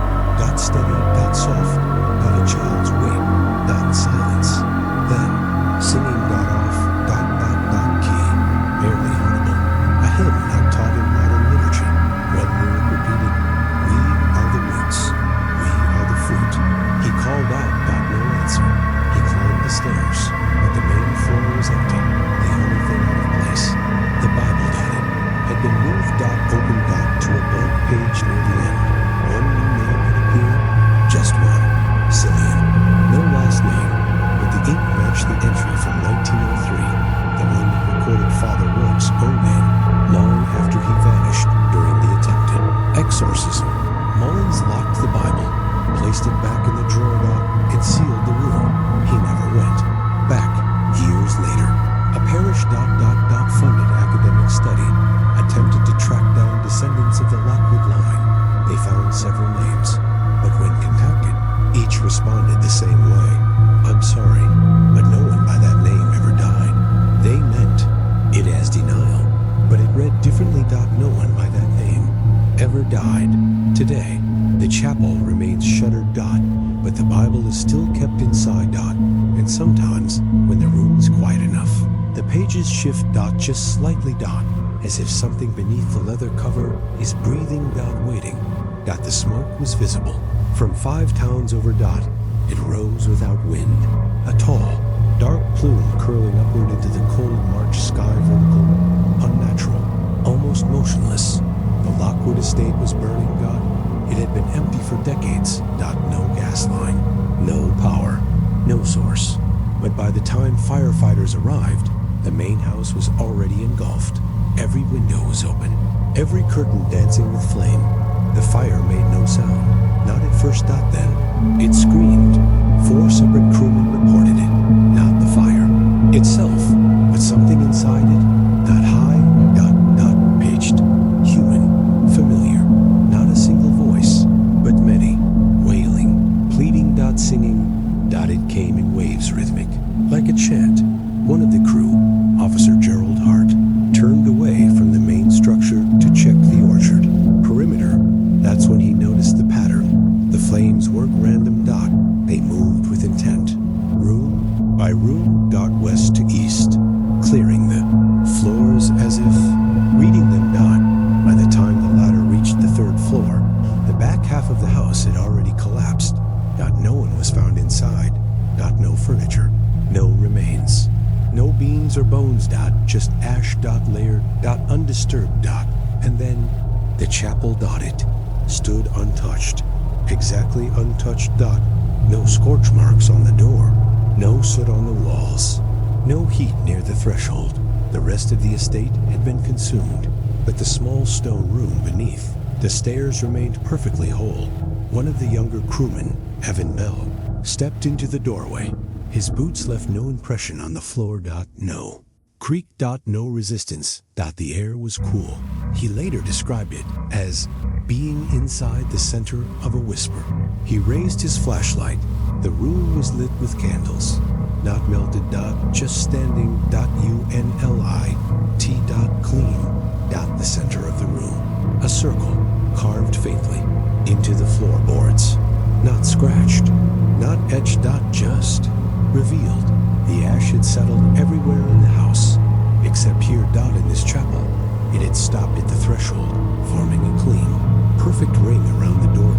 Steady, soft, a child's weight. Silence. Then, singing off, key, barely audible. A hymn not taught in modern liturgy. One word repeated, "We are the roots. We are the fruit." He called out, no answer. He climbed the stairs, but the main floor was empty. The only thing out of place, the Bible had been moved, open, to a blank page near the end. One new name had appeared, just one, Cillian. No last name, but the ink matched the entry from 1903, the one that recorded Father Rourke's own name, long after he vanished during the attempted exorcism. Mullins locked the Bible, placed it back in the drawer, and sealed the room. He never went back. Years later, a parish funded academic study attempted to track down descendants of the Lockwood line. They found several names, but when contacted, each responded the same way. "I'm sorry, but no one by that name ever died." They meant it as denial, but it read differently. No one by that name ever died. Today, the chapel remains shuttered. But the Bible is still kept inside. And sometimes, when the room is quiet enough, the pages shift. Just slightly. As if something beneath the leather cover is breathing. Waiting. The smoke was visible. From 5 towns over. It rose without wind. A tall, dark plume curling upward into the cold March sky, vertical, unnatural, almost motionless. The Lockwood Estate was burning. It had been empty for decades. No gas line, no power, no source. But by the time firefighters arrived, the main house was already engulfed. Every window was open, every curtain dancing with flame. The fire made no sound, not at first. Then it screamed. 4 separate crewmen reported it, not the fire itself, but something inside it. High, pitched, human, familiar. Not a single voice, but many, wailing, pleading. Singing. It came in waves, rhythmic, like a chant. One of the crew, Officer Gerald Hart, turned away from the main structure to check the orchard perimeter. That's when he noticed the pattern. The flames weren't random. They moved with intent. Room by room. West to east, clearing the floors as if reading them. By the time the ladder reached the 3rd floor, the back half of the house had already collapsed. No one was found inside. No furniture, no remains, no beams or bones. Just ash. Layered. Undisturbed. And then the chapel. It stood untouched, exactly untouched. No scorch marks on the door, no soot on the walls, no heat near the threshold. The rest of the estate had been consumed, but the small stone room beneath, the stairs remained perfectly whole. One of the younger crewmen, Evan Bell, stepped into the doorway. His boots left no impression on the floor. No. Creak. No resistance. The air was cool. He later described it as being inside the center of a whisper. He raised his flashlight. The room was lit with candles. Not melted. Just standing. UNLIT. Clean. The center of the room. A circle carved faintly into the floorboards. Not scratched. Not etched. Just revealed. The ash had settled everywhere in the house, except here. In this chapel, it had stopped at the threshold, forming a clean, perfect ring around the door.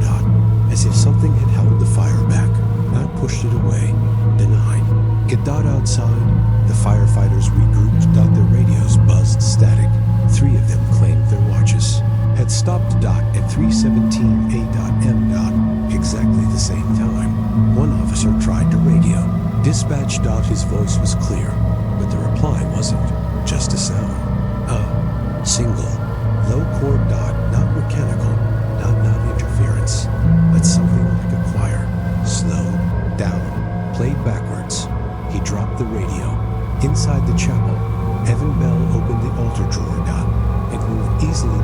As if something had held the fire back, not pushed it away, denied. Get. Outside, the firefighters regrouped. Their radios buzzed static. 3 of them claimed their watches had stopped. At 3:17 a.m. Exactly the same time. One officer tried to radio. Dispatch. His voice was clear, but the reply wasn't just a sound. A single, low chord. Not mechanical, not interference, but something like a choir. Slowed down, played backwards. He dropped the radio. Inside the chapel, Evan Bell opened the altar drawer. It moved easily.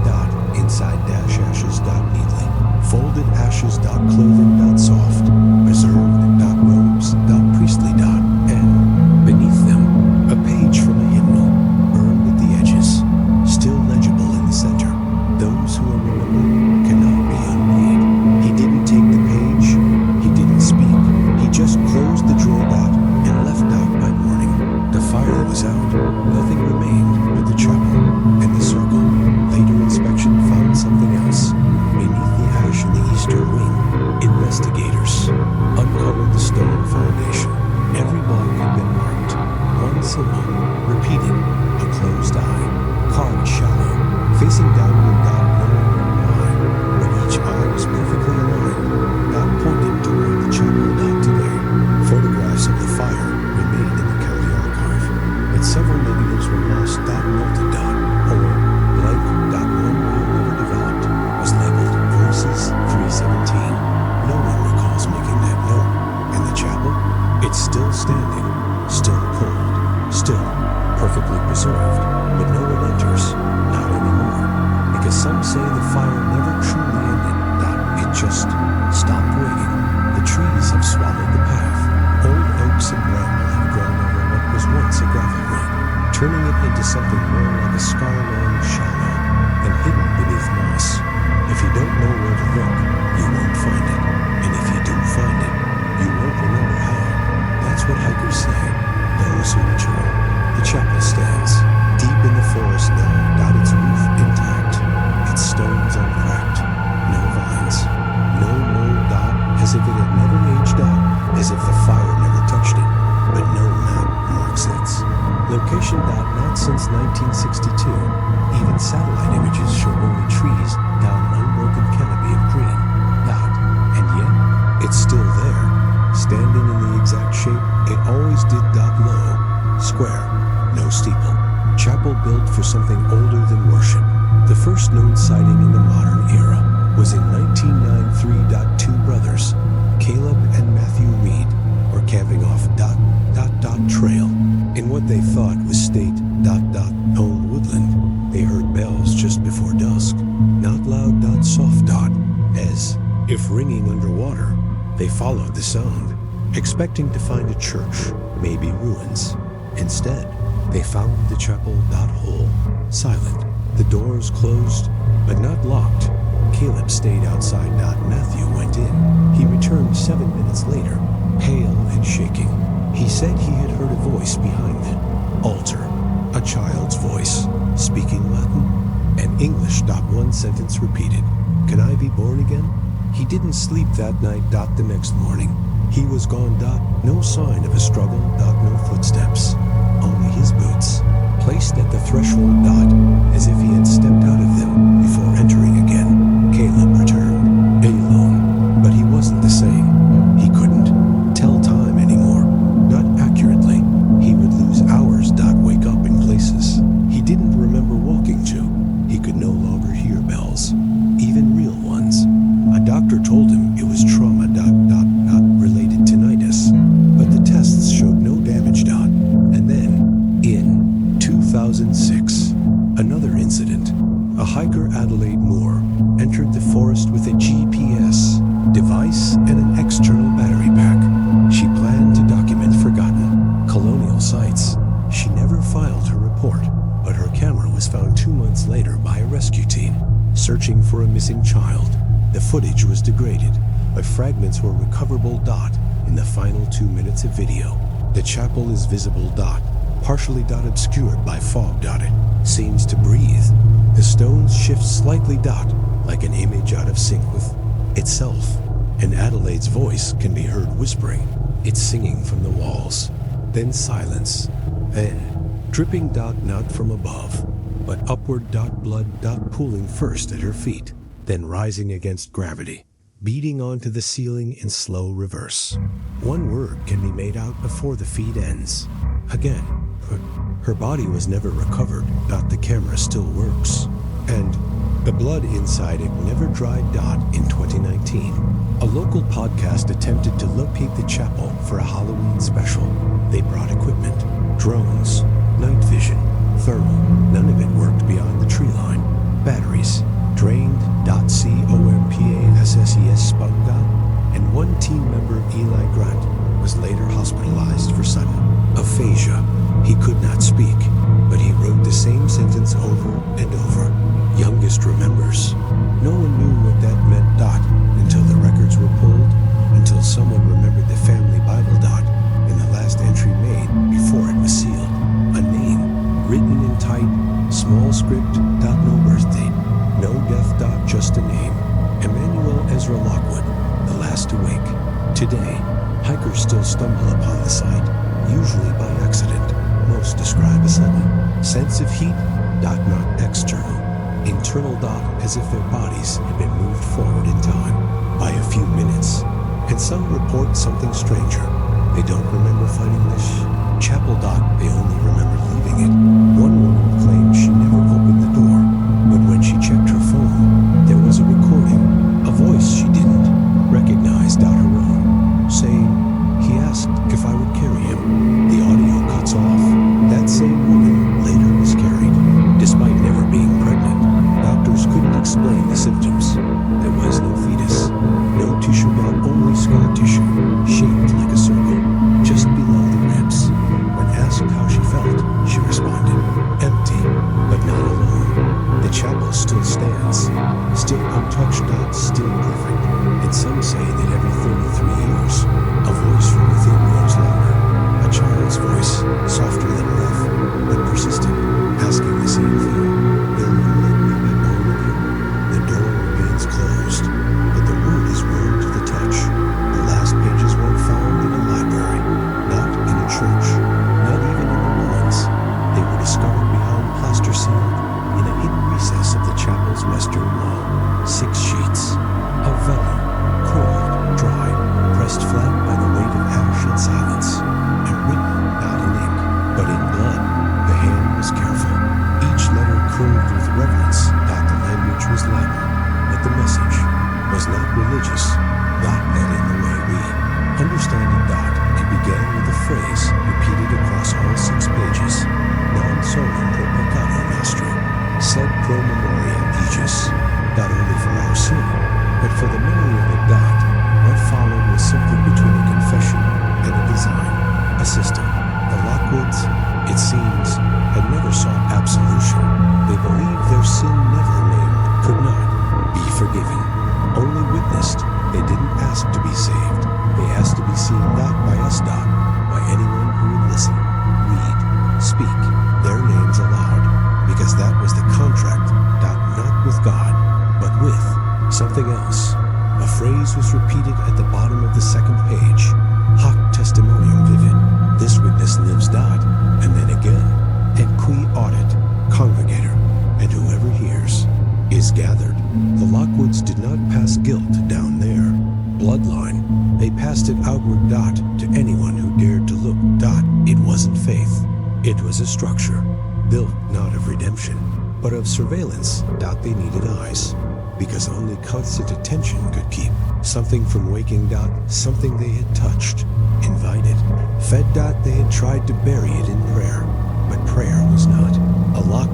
Inside ashes. Neatly. Folded ashes. Clothing. Soft. Preserved. Robes. Priestly. And beneath them, a page from a hymnal, burned at the edges, still legible in the center. Those who are remembered cannot be unmade. He didn't take the page. He didn't speak. He just closed the drawer. And left. By morning. The fire was out. Nothing remained but the chapel and the circle. Later inspection found something else. Beneath the ash in the eastern wing, investigators uncovered the stone foundation. Every block had been marked. One symbol, repeated, a closed eye, carved shallow, facing downward. No one why, but each eye was perfectly aligned. Pointed toward the chapel. Today, photographs of the fire remained in the county archive, but several negatives were lost. Melted. Or blank. One rule never developed was labeled Verses 317. No one recalls making that note. And the chapel? It's still standing, still cold, still perfectly preserved, but no one enters, not anymore, because some say the fire never truly ended. It just stopped waiting. The trees have swallowed the path. Old oaks and bramble have grown over what was once a gravel road, turning it into something more like a scar-long shallow and hidden beneath moss. If you don't know where to look, you won't find it. And if you do find it, you won't remember how. That's what hikers say, those who return. The chapel stands deep in the forest now. Its roof intact, its stones uncracked, no vines, no mold. As if it had never aged out, as if the fire never touched it, but no map marks its location. Not since 1962. Even satellite images show only trees down an unbroken canopy of green. And yet, it's still there, standing in the exact shape it always did. Low, square, no steeple. Chapel built for something older than worship. The first known sighting in the modern era was in 1993. 2 brothers, Caleb and Matthew Reed, were camping off ... trail in what they thought was state ... owned woodland. They heard bells just before dusk, not loud ... soft ... as if ringing underwater. They followed the sound, expecting to find a church, maybe ruins. Instead, they found the chapel ... whole, silent, the doors closed, but not locked. Caleb stayed outside. Matthew went in. He returned 7 minutes later, pale and shaking. He said he had heard a voice behind the altar, a child's voice, speaking Latin and English. One sentence repeated, "Can I be born again?" He didn't sleep that night. The next morning, he was gone. No sign of a struggle. No footsteps, only his boots, placed at the threshold. As if he had stepped out of them before entering again. Caleb returned, alone, but he wasn't the same. He couldn't tell time anymore, not accurately. He would lose hours. Wake up in places he didn't remember walking to. He could no longer hear bells, even real ones. A doctor told him it was trauma. Related tinnitus, but the tests showed no damage. And then, in 2 searching for a missing child. The footage was degraded, but fragments were recoverable. In the final 2 minutes of video, the chapel is visible. Partially obscured by fog. It seems to breathe. The stones shift slightly. Like an image out of sync with itself. And Adelaide's voice can be heard whispering. It's singing from the walls. Then silence. Then dripping. Not from above, but upward. Blood. Pooling first at her feet, then rising against gravity, beating onto the ceiling in slow reverse. One word can be made out before the feed ends. Again, her body was never recovered. The camera still works. And the blood inside it never dried. In 2019, a local podcast attempted to locate the chapel for a Halloween special. They brought equipment, drones, night vision, thermal. None of it worked beyond the tree line. Batteries drained. COMPASSES spun. And one team member, Eli Grant, was later hospitalized for sudden aphasia. He could not speak, but he wrote the same sentence over and over. Youngest remembers. No one knew what that meant. Until the records were pulled, until someone remembered the family Bible. And the last entry made before it was sealed. A name, written in tight, small script. No birth date, no death. Just a name. Emmanuel Ezra Lockwood, the last to wake. Today, hikers still stumble upon the site, usually by accident. Most describe a sudden sense of heat. Not external. Internal. As if their bodies had been moved forward in time by a few minutes. And some report something stranger. They don't remember finding this chapel. They only remember leaving it. One woman claimed she never opened the door, but when she checked her phone, there was a recording, a voice she didn't recognize. Her own, saying, "He asked if I would carry him." The audio cuts off. That same woman later miscarried, despite never being pregnant. Doctors couldn't explain the symptoms. There was no fetus, no tissue. Only scar tissue, shaped like a circle, just below the ribs. When asked how she felt, she responded, "Empty, but not alone." The chapel still stands, still untouched. Still perfect. And some say that every 33 years, a voice from within grows louder. A child's voice, softer than rough, but persistent, asking the same thing. "Will you let me be born again?" The door remains closed, but the word is warm to the touch. The last pages weren't found in a library, not in a church, not even in the ruins. They were discovered behind plaster sealed in a hidden recess of the chapel's western wall. 6 sheets of vellum, curled, dry, pressed flat by the weight of ash and silence, and written not in ink, but in blood. The hand was careful, each letter curved with reverence. The language was Latin, but the message was not religious. Not in the way we understand it. It began with a phrase repeated across all 6 pages. Non solum pro peccato nostro, sed pro memoria aegis. Not only for our sin, but for the memory of it. What followed was simply between a confession and a design, a system. The Lockwoods, it seems, had never sought absolution. They believed their sin never named could not be forgiven, only witnessed. They didn't ask to be saved. They asked to be seen by us, by anyone who would listen, read, speak their names aloud, because that was the contract, not with God, but with something else. A phrase was repeated at the bottom of the 2nd page. Hoc testimonium vivid. This witness lives. And then again. Et qui audit, congregator. And whoever hears is gathered. The Lockwoods did not pass guilt down their bloodline. They passed it outward. To anyone who dared to look. It wasn't faith. It was a structure, built not of redemption, but of surveillance. They needed eyes, because only constant attention could keep something from waking. Something they had touched, invited, fed. They had tried to bury it in prayer, but prayer was not a lock.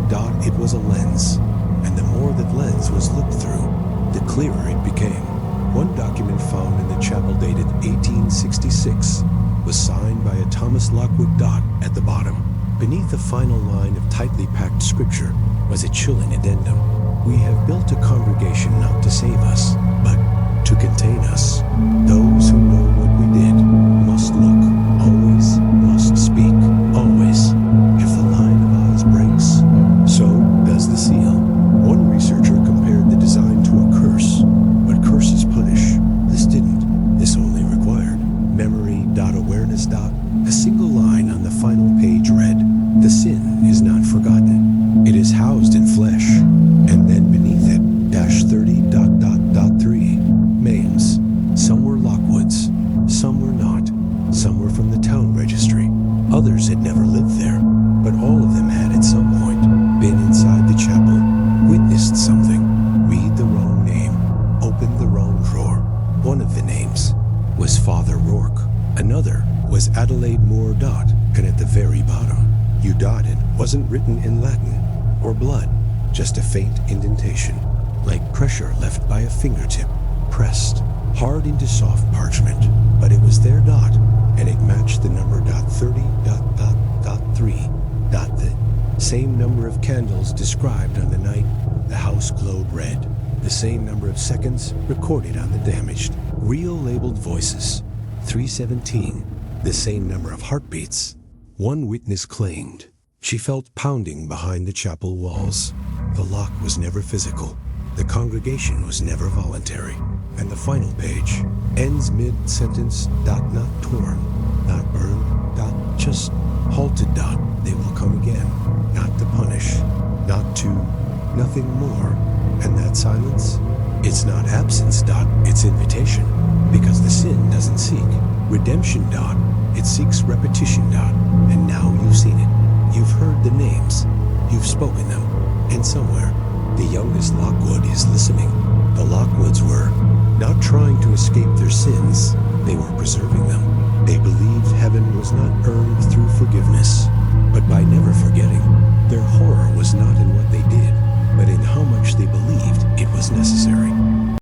It was a lens, and the more that lens was looked through, the clearer it became. One document found in the chapel dated 1866 was signed by a Thomas Lockwood. At the bottom, beneath the final line of tightly packed scripture, was a chilling addendum. We have built a congregation not to save us, but to contain us. Those who know what we did must look, always must speak, always. If the line of eyes breaks, so does the seal. One researcher compared the design to a curse, but curses punish. This didn't. This only required memory.awareness. A single line on the final page read, "The sin is not forgotten. It is housed in flesh." And then beneath it, -30. Names. Some were Lockwoods, some were not. Some were from the town registry. Others had never lived there, but all of them had at some point been inside the chapel, witnessed something, read the wrong name, opened the wrong drawer. One of the names was Father Rourke. Another was Adelaide Moore Dot, and at the very bottom, "You dotted" wasn't written in Latin or blood, just a faint indentation, like pressure left by a fingertip, pressed hard into soft parchment. But it was their dot, and it matched the number .30.3. The same number of candles described on the night the house glowed red. The same number of seconds recorded on the damaged, real labeled voices. 317. The same number of heartbeats. One witness claimed she felt pounding behind the chapel walls. The lock was never physical. The congregation was never voluntary. And the final page ends mid-sentence, not torn, not burned, just halted. They will come again, not to punish, not to nothing more. And that silence, it's not absence. It's invitation, because the sin doesn't seek redemption. It seeks repetition. And now you've seen it. You've heard the names. You've spoken them. And somewhere, the youngest Lockwood is listening. The Lockwoods were not trying to escape their sins. They were preserving them. They believed heaven was not earned through forgiveness,